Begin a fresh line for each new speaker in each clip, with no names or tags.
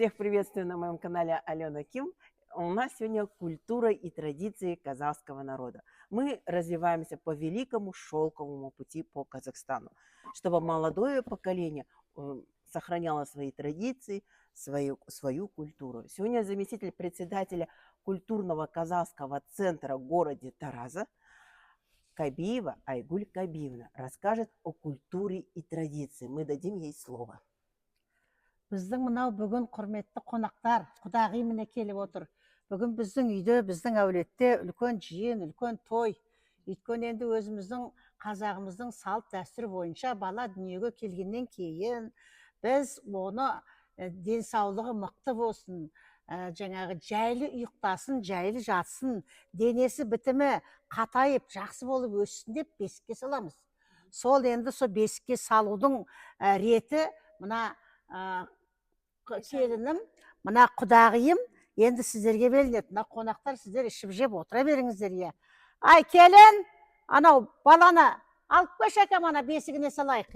Всех приветствую на моем канале Алена Ким. У нас сегодня культура и традиции казахского народа. Мы развиваемся по великому шелковому пути по Казахстану, чтобы молодое поколение сохраняло свои традиции, свою культуру. Сегодня заместитель председателя культурного казахского центра в городе Тараза Кабиева Айгуль Кабиевна расскажет о культуре и традиции. Мы дадим ей слово.
Біздің мынау бүгін құрметті қонақтар, құдағи міне келіп отыр. Бүгін біздің үйде, біздің әулетте үлкен жиын, үлкен той. Өйткені енді өзіміздің қазағымыздың салт дәстүр бойынша бала дүниеге келгеннен кейін біз оны денсаулығы мықты болсын, жаңағы жайлы ұйықтасын, жайлы жатсын, денесі бітімі қатайып, жақсы болып өссін деп бесікке саламыз. Сол енді сол бесікке салудың реті мына келінім, мына құдағиым енді сіздерге белінеді. Мына қонақтар сіздер ішіп жеп отыра беріңіздер. Ай, келін, анау баланы алып қойшы әкем, ана бесігіне салайық.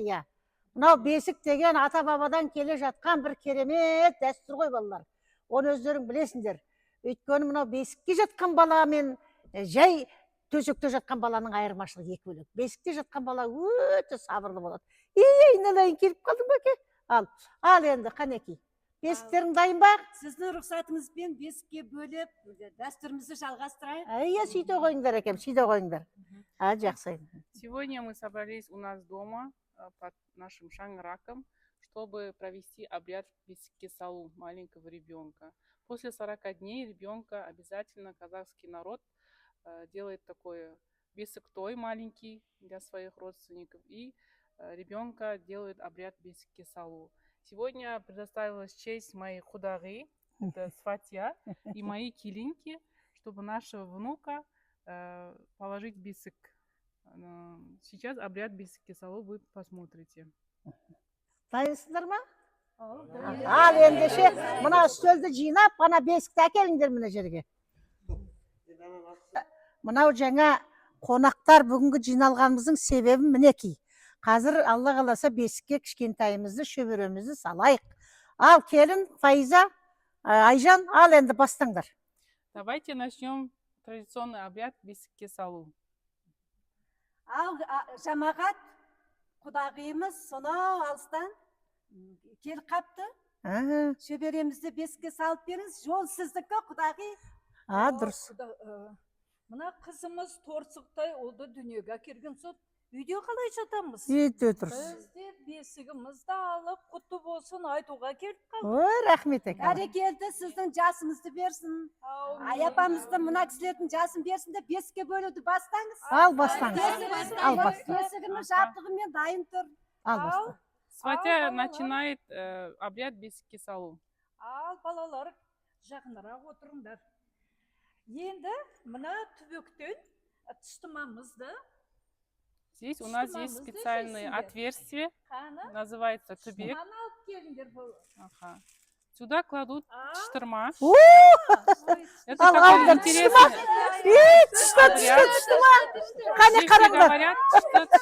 Мынау бесік деген ата бабадан келе жатқан бір керемет дәстүр ғой балалар. Оны өздерің білесіңдер. Өйткені мынау бесікке жатқан бала мен жай төсекте жатқан баланың айырмашылығы екі бөлек. Бесікте жатқан бала өте сабырлы болады. Айналайын, келіп қалдың ба әке? Ал енді қанеки. Бесіктерің дайын ба?
Сіздің рұқсатыңызбен бесікке бөліп, дәстүрімізді жалғастырайық.
Сөйте қойыңдар әкем, сөйте қойыңдар. Жақсы.
Сегодня мы собрались у нас дома под нашим шаңыраком, чтобы провести обряд бесікке салу маленького ребенка. После 40 дней ребенка обязательно казахский народ делает такой бесік той маленький для своих родственников, и ребенка делает обряд бесікке салу. Сегодня предоставилась честь моей худагы, это сватья, и моей килинки, чтобы нашего внука положить бесік. Сейчас обряд бесікке салу вы посмотрите.
Дайынсыздар ма? Ал ендеше мына үстелді жинап, ана бесікті әкеліңдер мына жерге. Мынау жаңа қонақтар бүгінгі жиналғанымыздың себебі мінеки. Қазір Алла қаласа бесікке кішкентайымызды, шөберемізді салайық. Ал келін, Файза, Айжан, ал енді бастаңдар.
Давайте начнем традиционный обряд бесікке салу.
Ал жамағат құдағиымыз сонау алыстан келіп қапты. Шөберемізді бесікке салып беріңіз. Жол сіздікі, құдағи.
Дұрыс.
Мына қызымыз торсықтай ұлды дүниеге әкелген соң үйде қалай жатамыз?
Үйде дұрыс.
Біз де бесігімізді алып, құтты болсын айтуға келіп қалдық.
Рахмет әке.
Бәрекелді, сіздің жасыңызды берсін. Аяпамызды мына кісілердің жасын берсін де бесікке бөлуді бастаңыз.
Ал бастаңыз. Ал бастаңыз.
Бесігіміз жабдығымен дайын тұр.
Ал бастаңыз.
Сватья начинает обряд бесікке салу.
Ал балалар жақынырақ отырыңдар. Енді мына түбектен тұстымамызды.
Здесь у нас есть специальные отверстия, называется тубек. Сюда кладут штырма. Это такой интересный обряд. Здесь говорят что-то.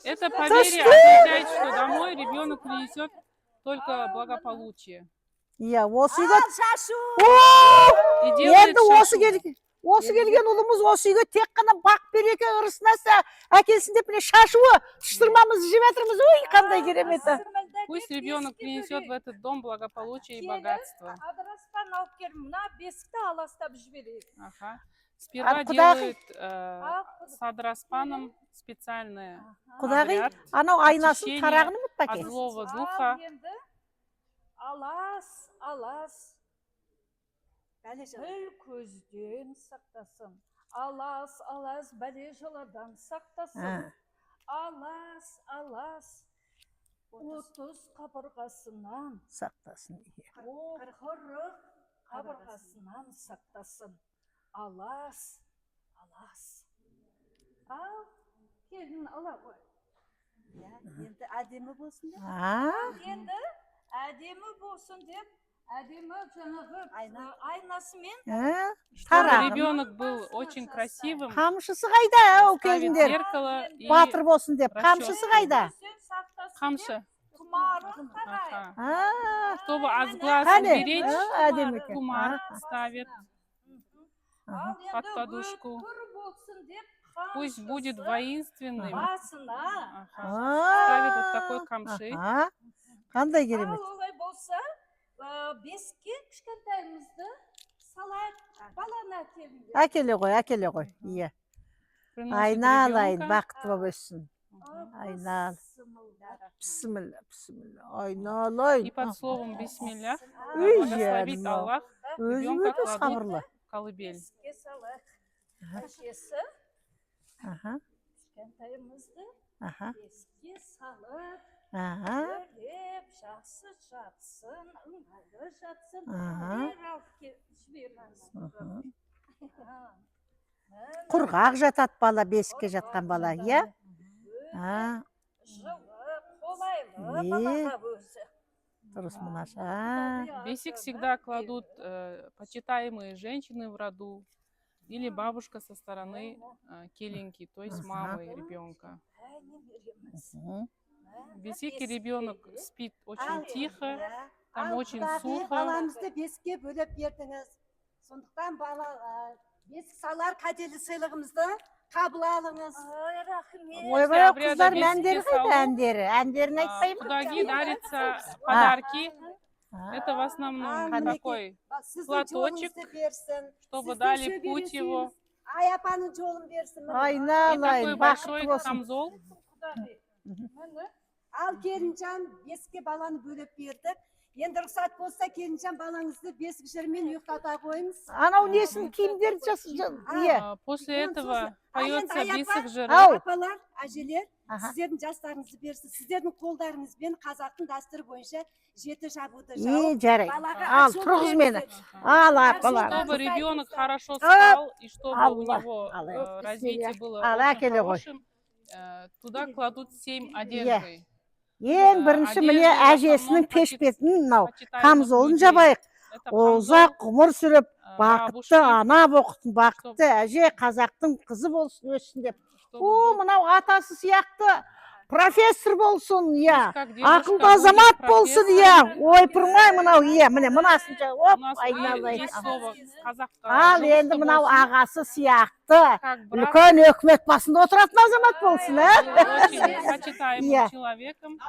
Это поверье означает, что домой ребенок принесет только благополучие.
Осы үйге...
Енді
осы келген ұлымыз осы үйге тек қана бақ береке ырысынаса әкелсін деп міне шашуы, тұштырмамызды жеп жатырмыз. Ой, қандай кереметі.
Пусть ребенок принесет в этот дом благополучие и богатство.
Адыраспан алып келіп, мына бесікті аластап жіберейік.
Сперва делают с адыраспаном специальный обряд очищения от злого духа.
Алас, бүл көзден сақтасын. Алас, бәле жаладан сақтасын. Алас, 30 қабырғасынан
сақтасын.
40 қабырғасынан сақтасын. Алас. Ал, келін ала ғой.
Енді әдемі болсын деп.
Енді әдемі болсын деп әдемі жаңағы айнасымен
Чтобы
Тарағын.
ребенок был очень красивым,
Қамшысы қайда ау
ставить
келіндер?
зеркало и
Батыр болсын деп.
расческу.
Қамшысы қайда?
Қамшы.
тұмарын қарай.
А,
Чтобы от глаз
қане?
уберечь,
Әдемі екен.
тумар ставит
Ал
под
енді
подушку.
өткір болсын деп
Пусть будет
қамшысы
воинственным.
басына.
Ага. Ставит вот такой камши.
Аха. Қандай керемет.
Ал олай болса, бесікке кішкентайымызды салайық, баланы әкеліңдер.
Әкеле ғой. Иә.
Приносит
Айналайын,
ребенка.
бақытты болып өссін. Айнал. Бісміллә, бісміллә. Айналайын.
И под словом бисмилля
Үй,
благословит
жаным.
Аллах,
Өзі
ребенка
өте
кладут
сабырлы.
в колыбель.
Бесікке салайық. Әжесі
Аха,
кішкентайымызды
аха,
бесікке салып,
аха.
көреп, жақсы жатсын, ыңғайлы жатсын.
Ага.
Жіберіңіз.
Құрғақ жатат бала, бесікке жатқан бала, иә? А,
Жылы, қолайлы
Е.
балаға өзі.
дұрыс мұнаша.
Бесик всегда кладут почитаемые женщины в роду или бабушка со стороны келинки, то есть мамы ребенка. В бесике ребенок спит очень тихо, там очень сухо.
Баламызды бесікке бөліп бердіңіз. Сондықтан бала бесік салар қателі сыйлығымызды қабыл алыңыз.
Ой, рахмет.
Ойбай,
обряда
қыздар
бесікке
мәндері
салу.
қайда әндері? Әндерін айтпаймын.
Кудagi дарится подарки.
А,
Это в основном
А,
такой,
Сіздің
Платочек,
жолыңызды берсін.
чтобы
Сіздің
дали путь его.
шөбересіңіз Ай апаның жолын берсін.
И такой
Айналайын,
большой
бақытты болсын.
камзол.
Ал келінжан бесікке баланы бөліп бердік. Енді рұқсат болса келінжан балаңызды бесік жырмен ұйықтата қойыңыз.
Анау несін киімдерді иә.
После этого поется
аяп
бесик
бар.
жыры.
Ау.
Апалар, әжелер,
Аха.
сіздердің жастарыңызды берсін. Сіздердің қолдарыңызбен қазақтың дәстүрі бойынша жеті жабуды
Е,
жауып,
жарайды.
балаға
Ал,
ашуын
тұрғыз мені.
беріңіздер.
Ал,
Ашуын
апалар.
Чтобы ребенок хорошо
Оп.
спал и чтобы у
Аллах.
него
Аллах.
развитие было
Ал,
очень
әкеле ғой.
хорошим, туда кладут 7 одежды.
Ең бірінші міне әжесінің пешпетін мынау камзолын жабайық.
Это
Ұзақ ғұмыр сүріп, бақытты
бабушки,
ана боқтын, бақытты әже қазақтың қызы болсын өссін деп.
чтобы
О,
был
мынау атасы сияқты профессор болсын, иә.
как дедушка
Ақылды
будет
азамат болсын,
профессором.
иә. Ой, пұрмай мынау, иә. Міне мынасынша,
У
оп,
нас
айналайын.
есть слово қазаққа.
Ал, енді
жұмысты
мынау
болсын,
ағасы сияқты.
как брат,
Үлкен өкімет басында отыратын азамат болсын,
был
ә?
очень почитаемым
Иә.
человеком.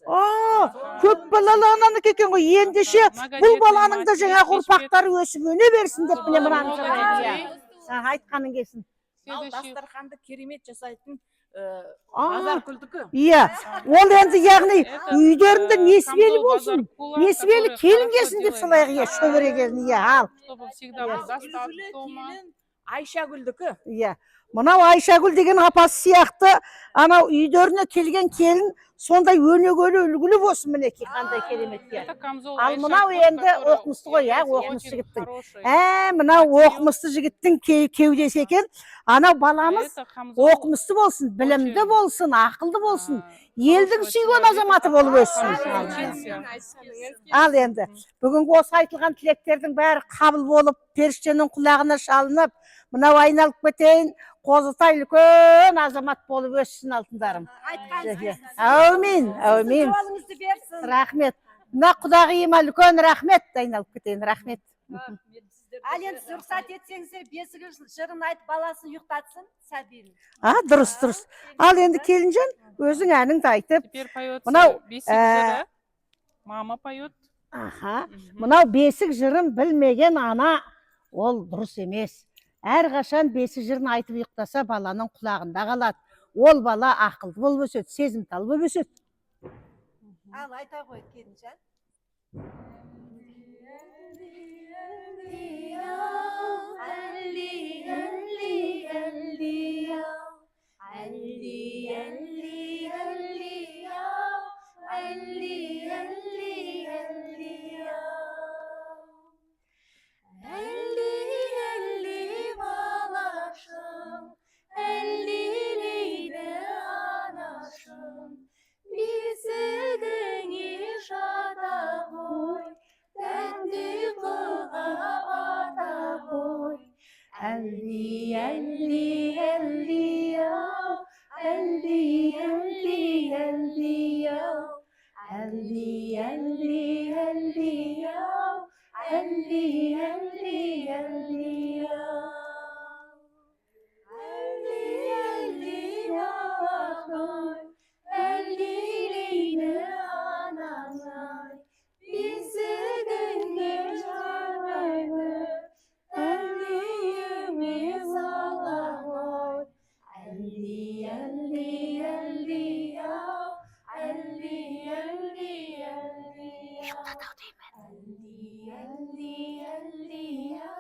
О, көп балалы ананікі екен ғой. Ендеше бұл баланың да жаңағы ұрпақтары өсіп өне берсін деп міне мынаны
Много
жабайық,
детей.
иә. Айтқаның келсін.
Следующий
Дастарханды керемет жасайтын
А,
базар күлдікі.
Иә, ол енді яғни
Это,
үйдерінде несібелі
камзол
болсын,
базар кула,
несібелі
который
келін
хорошо
келсін деп
делает
солайық, иә,
дастархан,
шөбере келін, иә, ал.
чтобы всегда был достаток дома.
Айша күлдікі.
Иә, мынау Айшагүл деген апасы сияқты, анау үйдеріне келген келін сондай өнегөлі үлгілі болсын, мінекей қандай керемет, иә.
Это камзол
Ал
Айша
мынау
Кот,
енді
который
оқымысты ғой, иә,
является
оқымысты
очень
жігіттің.
хороший.
Мынау оқымысты жігіттің кеудесі екен. Анау баламыз
Это камзол,
оқымысты болсын, білімді
очень,
болсын, ақылды болсын, елдің
хорошего
сүйген
человека,
азаматы болып
который
өссін.
хорошо учился.
Ал енді, бүгінгі осы айтылған тілектердің бәрі қабыл болып, періштенің құлағына шалынып, мынау айналып кетейін, қозытай үлкен азамат болып өссін алтындарым. Әумин, әумин.
Жолыңызды берсін.
Рахмет. Мына құдағиыма үлкен рахмет, айналып кетейін, рахмет.
Ал енді сіз рұқсат етсеңіздер бесігі жырын айтып баласын ұйықтатсын, сәбиін.
Дұрыс, дұрыс. Ал енді келінжан, өзің әніңді айтып,
Теперь поется
мынау,
бесик жыры. Мама поет.
аха,
Мгм.
мынау бесік жырын білмеген ана, ол дұрыс емес. Әрқашан бесік жырын айтып ұйықтаса, баланың құлағында қалады. Ол бала ақылды болып өседі, сезімтал болып өседі.
Ал айта ғой келінжан.
Бесігіңе жата Elli elli yo, elli elli elli yo, elli elli elli yo, elli elli elli yo. Elli elli yo, elli anamay, bizi gündüz canaydı. Elliyimiz Allah'ım. Elli elli elli ya. Elli elli elli ya. Elli elli elli ya.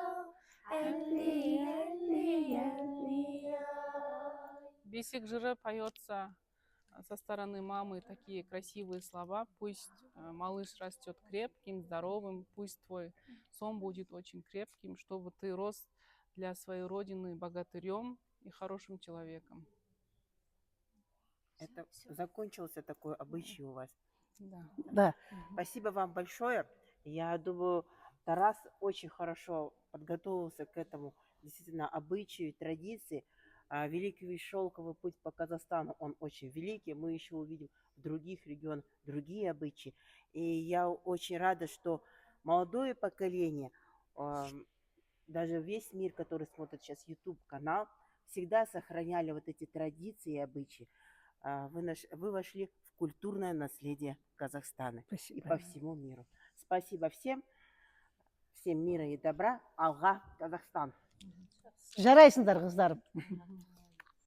Elli elli elli ya.
Бесик жира поется со стороны мамы такие красивые слова. Пусть малыш растет крепким, здоровым, пусть твой сон будет очень крепким, чтобы ты рос для своей родины богатырем и хорошим человеком.
Это закончился такой обычай у вас.
Да.
Да.
Спасибо вам большое. Я думаю, Тарас очень хорошо подготовился к этому действительно обычаю и традиции. Великий шелковый путь по Казахстану, он очень великий. Мы еще увидим в других регионах другие обычаи. И я очень рада, что молодое поколение, даже весь мир, который смотрит сейчас YouTube-канал, всегда сохраняли вот эти традиции и обычаи. Вы вошли в культурное наследие Казахстана и по всему миру. Спасибо всем. Всем мира и добра. Алға, Казахстан.
Жарайсыңдар қыздарым.